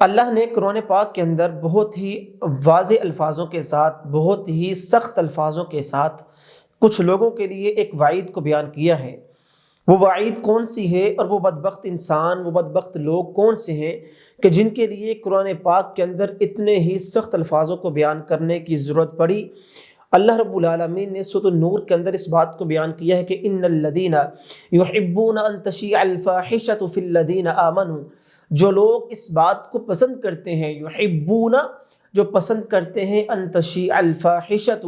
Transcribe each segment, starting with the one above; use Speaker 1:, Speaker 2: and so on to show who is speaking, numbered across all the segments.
Speaker 1: اللہ نے قرآن پاک کے اندر بہت ہی واضح الفاظوں کے ساتھ، بہت ہی سخت الفاظوں کے ساتھ کچھ لوگوں کے لیے ایک وعید کو بیان کیا ہے۔ وہ وعید کون سی ہے اور وہ بدبخت انسان، وہ بدبخت لوگ کون سے ہیں کہ جن کے لیے قرآن پاک کے اندر اتنے ہی سخت الفاظوں کو بیان کرنے کی ضرورت پڑی؟ اللہ رب العالمین نے سورۃ النور کے اندر اس بات کو بیان کیا ہے کہ ان الذین یحبون ان تشیع الفاحشۃ فی الذین آمنوا، جو لوگ اس بات کو پسند کرتے ہیں، یحبون جو پسند کرتے ہیں، ان تشیع الفاحشۃ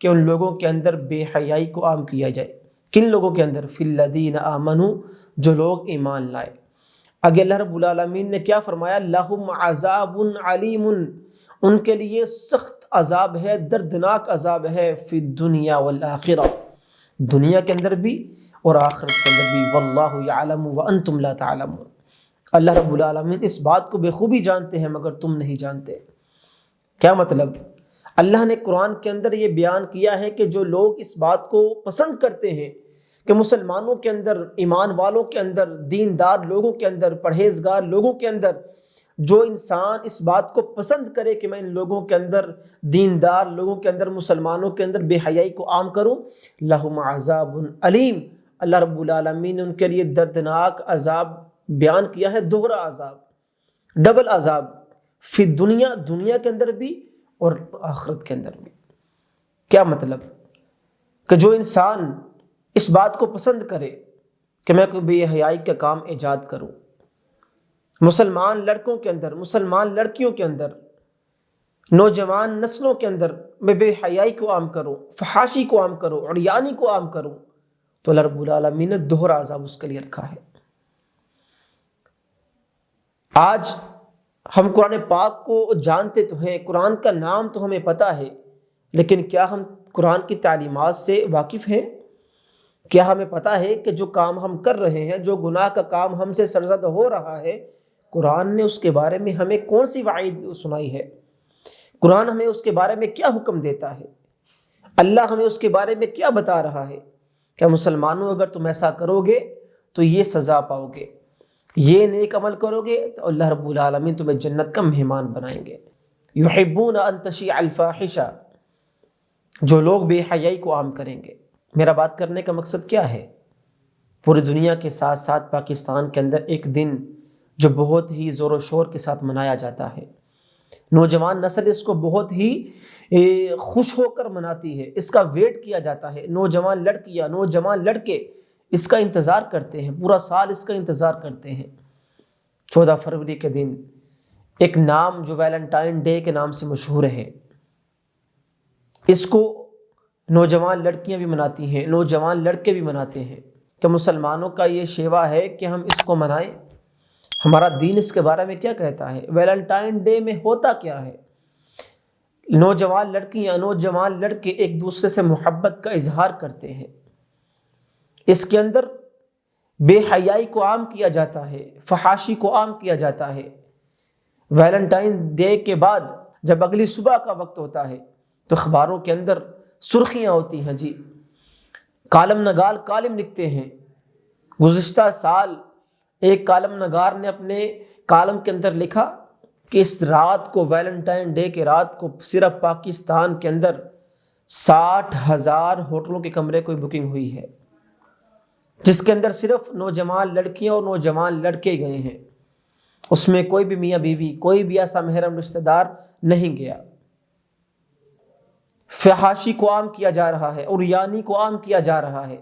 Speaker 1: کہ ان لوگوں کے اندر بے حیائی کو عام کیا جائے۔ کن لوگوں کے اندر؟ فی الذین آمنوا، جو لوگ ایمان لائے۔ آگے اللہ رب العالمین نے کیا فرمایا؟ لہم عذاب علیم، ان کے لیے سخت عذاب ہے، دردناک عذاب ہے، فی الدنیا والآخرہ، دنیا کے اندر بھی اور آخرت کے اندر بھی، واللہ یعلم وانتم لا تعلمون، اللہ رب العالمین اس بات کو بخوبی جانتے ہیں مگر تم نہیں جانتے۔ کیا مطلب؟ اللہ نے قرآن کے اندر یہ بیان کیا ہے کہ جو لوگ اس بات کو پسند کرتے ہیں کہ مسلمانوں کے اندر، ایمان والوں کے اندر، دیندار لوگوں کے اندر، پرہیزگار لوگوں کے اندر، جو انسان اس بات کو پسند کرے کہ میں ان لوگوں کے اندر، دیندار لوگوں کے اندر، مسلمانوں کے اندر بے حیائی کو عام کروں، لہم عذاب علیم، اللہ رب العالمین نے ان کے لیے دردناک عذاب بیان کیا ہے، دوہرا عذاب، ڈبل عذاب، فی دنیا، دنیا کے اندر بھی اور آخرت کے اندر بھی۔ کیا مطلب؟ کہ جو انسان اس بات کو پسند کرے کہ میں کوئی بے حیائی کا کام ایجاد کروں، مسلمان لڑکوں کے اندر، مسلمان لڑکیوں کے اندر، نوجوان نسلوں کے اندر میں بے حیائی کو عام کروں، فحاشی کو عام کروں، عریانی کو عام کروں، تو اللہ رب العالمین نے دوہرا عذاب اس کے لیے رکھا ہے۔ آج ہم قرآن پاک کو جانتے تو ہیں، قرآن کا نام تو ہمیں پتہ ہے، لیکن کیا ہم قرآن کی تعلیمات سے واقف ہیں؟ کیا ہمیں پتہ ہے کہ جو کام ہم کر رہے ہیں، جو گناہ کا کام ہم سے سرزد ہو رہا ہے، قرآن نے اس کے بارے میں ہمیں کون سی وعید سنائی ہے؟ قرآن ہمیں اس کے بارے میں کیا حکم دیتا ہے؟ اللہ ہمیں اس کے بارے میں کیا بتا رہا ہے؟ کہ مسلمانوں اگر تم ایسا کرو گے تو یہ سزا پاؤ گے، یہ نیک عمل کرو گے تو اللہ رب العالمین تمہیں جنت کا مہمان بنائیں گے۔ یحبون ان تشیع الفاحشہ، جو لوگ بے حیائی کو عام کریں گے۔ میرا بات کرنے کا مقصد کیا ہے؟ پوری دنیا کے ساتھ ساتھ پاکستان کے اندر ایک دن جو بہت ہی زور و شور کے ساتھ منایا جاتا ہے، نوجوان نسل اس کو بہت ہی خوش ہو کر مناتی ہے، اس کا ویٹ کیا جاتا ہے، نوجوان لڑکیاں، نوجوان لڑکے اس کا انتظار کرتے ہیں، پورا سال اس کا انتظار کرتے ہیں۔ 14 فروری کے دن ایک نام جو ویلنٹائن ڈے کے نام سے مشہور ہے، اس کو نوجوان لڑکیاں بھی مناتی ہیں، نوجوان لڑکے بھی مناتے ہیں، کہ مسلمانوں کا یہ شیوا ہے کہ ہم اس کو منائیں۔ ہمارا دین اس کے بارے میں کیا کہتا ہے؟ ویلنٹائن ڈے میں ہوتا کیا ہے؟ نوجوان لڑکیاں، نوجوان لڑکے ایک دوسرے سے محبت کا اظہار کرتے ہیں، اس کے اندر بے حیائی کو عام کیا جاتا ہے، فحاشی کو عام کیا جاتا ہے۔ ویلنٹائن ڈے کے بعد جب اگلی صبح کا وقت ہوتا ہے تو اخباروں کے اندر سرخیاں ہوتی ہیں، جی کالم نگار کالم لکھتے ہیں۔ گزشتہ سال ایک کالم نگار نے اپنے کالم کے اندر لکھا کہ اس رات کو، ویلنٹائن ڈے کے رات کو، صرف پاکستان کے اندر 60,000 ہوٹلوں کے کمرے کی بکنگ ہوئی ہے، جس کے اندر صرف نوجوان لڑکیاں اور نوجوان لڑکے گئے ہیں، اس میں کوئی بھی میاں بیوی، کوئی بھی ایسا محرم رشتہ دار نہیں گیا۔ فحاشی کو عام کیا جا رہا ہے، عریانی کو عام کیا جا رہا ہے۔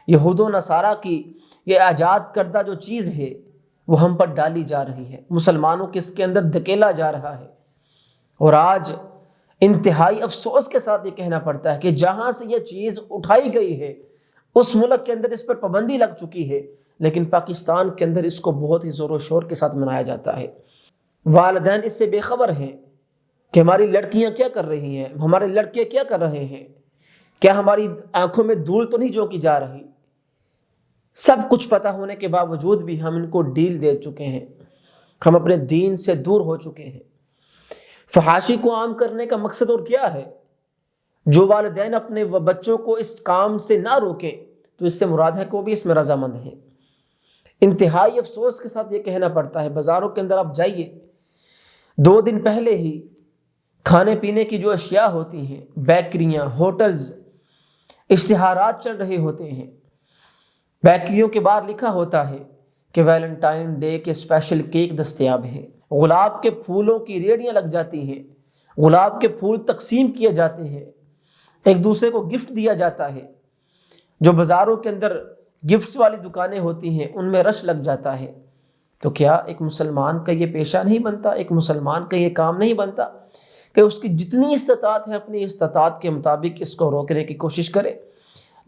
Speaker 1: یہود و نصارہ کی یہ ایجاد کردہ جو چیز ہے وہ ہم پر ڈالی جا رہی ہے، مسلمانوں کے اس کے اندر دھکیلا جا رہا ہے۔ اور آج انتہائی افسوس کے ساتھ یہ کہنا پڑتا ہے کہ جہاں سے یہ چیز اٹھائی گئی ہے اس ملک کے اندر اس پر پابندی لگ چکی ہے، لیکن پاکستان کے اندر اس کو بہت ہی زور و شور کے ساتھ منایا جاتا ہے۔ والدین اس سے بے خبر ہیں کہ ہماری لڑکیاں کیا کر رہی ہیں، ہمارے لڑکے کیا کر رہے ہیں، کیا ہماری آنکھوں میں دھول تو نہیں جھونکی جا رہی۔ سب کچھ پتہ ہونے کے باوجود بھی ہم ان کو ڈیل دے چکے ہیں، ہم اپنے دین سے دور ہو چکے ہیں۔ فحاشی کو عام کرنے کا مقصد اور کیا ہے؟ جو والدین اپنے بچوں کو اس کام سے نہ روکیں تو اس سے مراد ہے کہ وہ بھی اس میں رضامند ہیں۔ انتہائی افسوس کے ساتھ یہ کہنا پڑتا ہے، بازاروں کے اندر آپ جائیے، 2 دن پہلے ہی کھانے پینے کی جو اشیاء ہوتی ہیں، بیکریاں، ہوٹلز، اشتہارات چل رہے ہوتے ہیں، بیکریوں کے باہر لکھا ہوتا ہے کہ ویلنٹائن ڈے کے اسپیشل کیک دستیاب ہیں، گلاب کے پھولوں کی ریڑیاں لگ جاتی ہیں، گلاب کے پھول تقسیم کیے جاتے ہیں، ایک دوسرے کو گفٹ دیا جاتا ہے، جو بازاروں کے اندر گفٹس والی دکانیں ہوتی ہیں ان میں رش لگ جاتا ہے۔ تو کیا ایک مسلمان کا یہ پیشہ نہیں بنتا، ایک مسلمان کا یہ کام نہیں بنتا کہ اس کی جتنی استطاعت ہے اپنی استطاعت کے مطابق اس کو روکنے کی کوشش کرے؟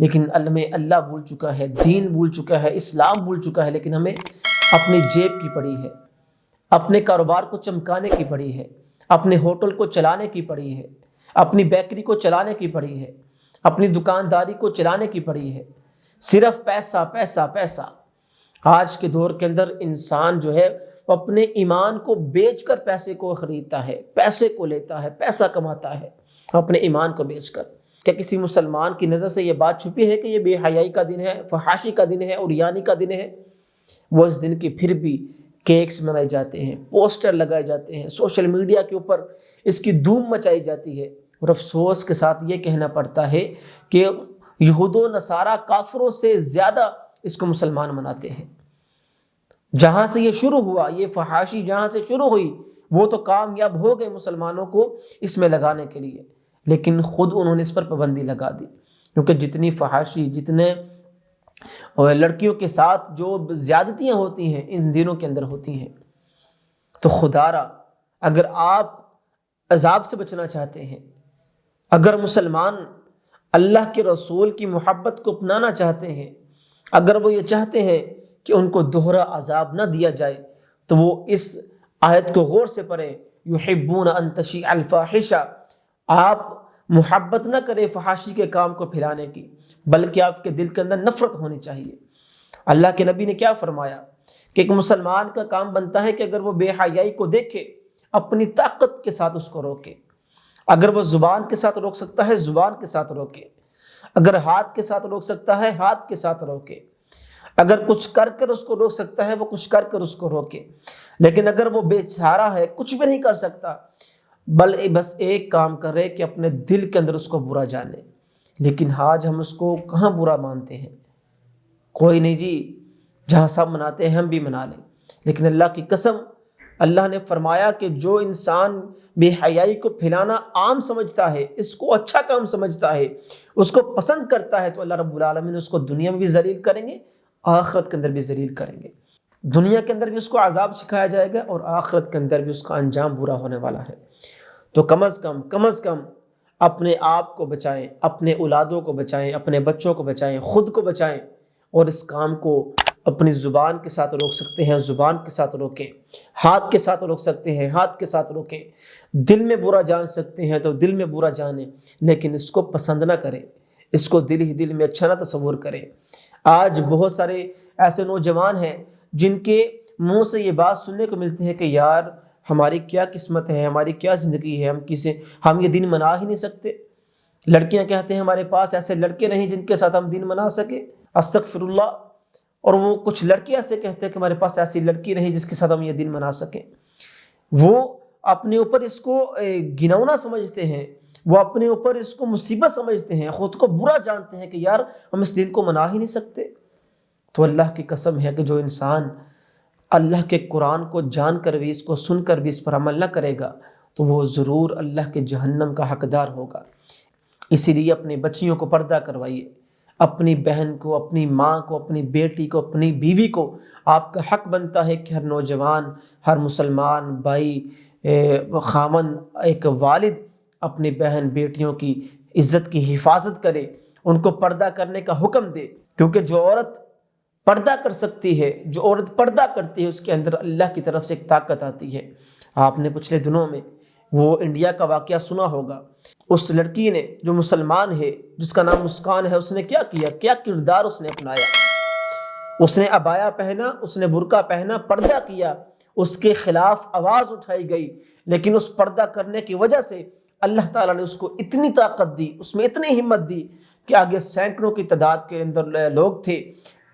Speaker 1: لیکن اللہ بھول چکا ہے، دین بھول چکا ہے، اسلام بھول چکا ہے، لیکن ہمیں اپنی جیب کی پڑی ہے، اپنے کاروبار کو چمکانے کی پڑی ہے، اپنے ہوٹل کو چلانے کی پڑی ہے، اپنی بیکری کو چلانے کی پڑی ہے، اپنی دکانداری کو چلانے کی پڑی ہے، صرف پیسہ پیسہ پیسہ۔ آج کے دور کے اندر انسان جو ہے وہ اپنے ایمان کو بیچ کر پیسے کو خریدتا ہے، پیسے کو لیتا ہے، پیسہ کماتا ہے اپنے ایمان کو بیچ کر۔ کیا کسی مسلمان کی نظر سے یہ بات چھپی ہے کہ یہ بے حیائی کا دن ہے، فحاشی کا دن ہے، عریانی کا دن ہے؟ وہ اس دن کی پھر بھی کیکس منائے جاتے ہیں، پوسٹر لگائے جاتے ہیں، سوشل میڈیا کے اوپر اس کی دھوم مچائی جاتی ہے، اور افسوس کے ساتھ یہ کہنا پڑتا ہے کہ یہود و نصارہ کافروں سے زیادہ اس کو مسلمان مناتے ہیں۔ جہاں سے یہ شروع ہوا، یہ فحاشی جہاں سے شروع ہوئی، وہ تو کامیاب ہو گئے مسلمانوں کو اس میں لگانے کے لیے، لیکن خود انہوں نے اس پر پابندی لگا دی، کیونکہ جتنی فحاشی، جتنے لڑکیوں کے ساتھ جو زیادتیاں ہوتی ہیں ان دنوں کے اندر ہوتی ہیں، تو خدا را اگر آپ عذاب سے بچنا چاہتے ہیں، اگر مسلمان اللہ کے رسول کی محبت کو اپنانا چاہتے ہیں، اگر وہ یہ چاہتے ہیں کہ ان کو دوہرا عذاب نہ دیا جائے، تو وہ اس آیت کو غور سے پڑھیں، یحبون ان تشیع الفاحشہ۔ آپ محبت نہ کریں فحاشی کے کام کو پھیلانے کی، بلکہ آپ کے دل کے اندر نفرت ہونی چاہیے۔ اللہ کے نبی نے کیا فرمایا کہ ایک مسلمان کا کام بنتا ہے کہ اگر وہ بے حیائی کو دیکھے اپنی طاقت کے ساتھ اس کو روکے، اگر وہ زبان کے ساتھ روک سکتا ہے زبان کے ساتھ روکے، اگر ہاتھ کے ساتھ روک سکتا ہے ہاتھ کے ساتھ روکے، اگر کچھ کر کر اس کو روک سکتا ہے وہ کچھ کر کر اس کو روکے۔ لیکن اگر وہ بے چارہ ہے، کچھ بھی نہیں کر سکتا، بس ایک کام کرے کہ اپنے دل کے اندر اس کو برا جانے۔ لیکن آج ہم اس کو کہاں برا مانتے ہیں؟ کوئی نہیں جی، جہاں سب مناتے ہیں ہم بھی منا لیں۔ لیکن اللہ کی قسم، اللہ نے فرمایا کہ جو انسان بے حیائی کو پھیلانا عام سمجھتا ہے، اس کو اچھا کام سمجھتا ہے، اس کو پسند کرتا ہے، تو اللہ رب العالمین اس کو دنیا میں بھی ذلیل کریں گے، آخرت کے اندر بھی ذلیل کریں گے۔ دنیا کے اندر بھی اس کو عذاب سکھایا جائے گا، اور آخرت کے اندر بھی اس کا انجام برا ہونے والا ہے۔ تو کم از کم اپنے آپ کو بچائیں، اپنے اولادوں کو بچائیں، اپنے بچوں کو بچائیں، خود کو بچائیں، اور اس کام کو اپنی زبان کے ساتھ روک سکتے ہیں زبان کے ساتھ روکیں، ہاتھ کے ساتھ روک سکتے ہیں ہاتھ کے ساتھ روکیں، دل میں برا جان سکتے ہیں تو دل میں برا جانیں، لیکن اس کو پسند نہ کریں، اس کو دل ہی دل میں اچھا نہ تصور کریں۔ آج بہت سارے ایسے نوجوان ہیں جن کے منہ سے یہ بات سننے کو ملتی ہے کہ یار ہماری کیا قسمت ہے، ہماری کیا زندگی ہے، ہم یہ دن منا ہی نہیں سکتے۔ لڑکیاں کہتے ہیں ہمارے پاس ایسے لڑکے نہیں جن کے ساتھ ہم دن منا سکیں، استغفر اللہ۔ اور وہ کچھ لڑکے ایسے کہتے ہیں کہ ہمارے پاس ایسی لڑکی نہیں جس کے ساتھ ہم یہ دن منا سکیں۔ وہ اپنے اوپر اس کو گنونا سمجھتے ہیں، وہ اپنے اوپر اس کو مصیبت سمجھتے ہیں، خود کو برا جانتے ہیں کہ یار ہم اس دن کو منا ہی نہیں سکتے۔ تو اللہ کی قسم ہے کہ جو انسان اللہ کے قرآن کو جان کر بھی، اس کو سن کر بھی اس پر عمل نہ کرے گا، تو وہ ضرور اللہ کے جہنم کا حقدار ہوگا۔ اسی لیے اپنی بچیوں کو پردہ کروائیے، اپنی بہن کو، اپنی ماں کو، اپنی بیٹی کو، اپنی بیوی کو۔ آپ کا حق بنتا ہے کہ ہر نوجوان، ہر مسلمان بھائی، خامن، ایک والد اپنی بہن بیٹیوں کی عزت کی حفاظت کرے، ان کو پردہ کرنے کا حکم دے، کیونکہ جو عورت پردہ کر سکتی ہے، جو عورت پردہ کرتی ہے، اس کے اندر اللہ کی طرف سے ایک طاقت آتی ہے۔ آپ نے پچھلے دنوں میں وہ انڈیا کا واقعہ سنا ہوگا، اس لڑکی نے جو مسلمان ہے، جس کا نام مسکان ہے، اس نے کیا کیا، کیا کردار اس نے اپنایا۔ اس نے عبایا پہنا، اس نے برقع پہنا، پردہ کیا، اس کے خلاف آواز اٹھائی گئی، لیکن اس پردہ کرنے کی وجہ سے اللہ تعالیٰ نے اس کو اتنی طاقت دی، اس میں اتنی ہمت دی کہ آگے سینکڑوں کی تعداد کے اندر لوگ تھے،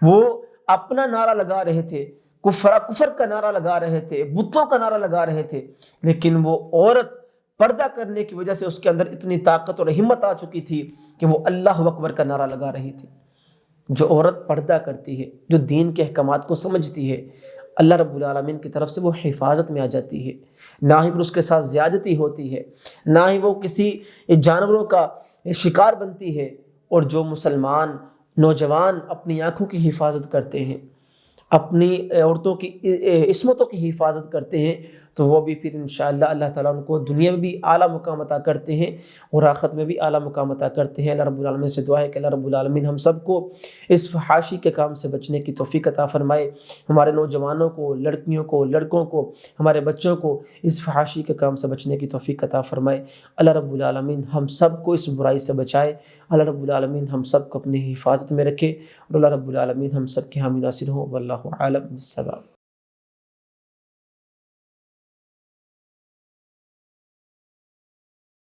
Speaker 1: وہ اپنا نعرہ لگا رہے تھے کفر کا نعرہ لگا رہے تھے، بتوں کا نعرہ لگا رہے تھے، لیکن وہ عورت پردہ کرنے کی وجہ سے اس کے اندر اتنی طاقت اور ہمت آ چکی تھی کہ وہ اللہ اکبر کا نعرہ لگا رہی تھی۔ جو عورت پردہ کرتی ہے، جو دین کے احکامات کو سمجھتی ہے، اللہ رب العالمین کی طرف سے وہ حفاظت میں آ جاتی ہے، نہ ہی پھر اس کے ساتھ زیادتی ہوتی ہے، نہ ہی وہ کسی جانوروں کا شکار بنتی ہے۔ اور جو مسلمان نوجوان اپنی آنکھوں کی حفاظت کرتے ہیں، اپنی عورتوں کی عصمتوں کی حفاظت کرتے ہیں، تو وہ بھی پھر انشاءاللہ اللہ تعالیٰ ان کو دنیا میں بھی اعلیٰ مقام عطا کرتے ہیں اور آخرت میں بھی اعلیٰ مقام عطا کرتے ہیں۔ اللہ رب العالمین سے دعا ہے کہ اللہ رب العالمین ہم سب کو اس فحاشی کے کام سے بچنے کی توفیق عطا فرمائے، ہمارے نوجوانوں کو، لڑکیوں کو، لڑکوں کو، ہمارے بچوں کو اس فحاشی کے کام سے بچنے کی توفیق عطا فرمائے۔ اللہ رب العالمین ہم سب کو اس برائی سے بچائے، اللہ رب العالمین ہم سب کو اپنی حفاظت میں رکھے، اور اللہ رب العالمین ہم سب کے حامی ناصر ہوں۔ واللہ اعلم بالصواب۔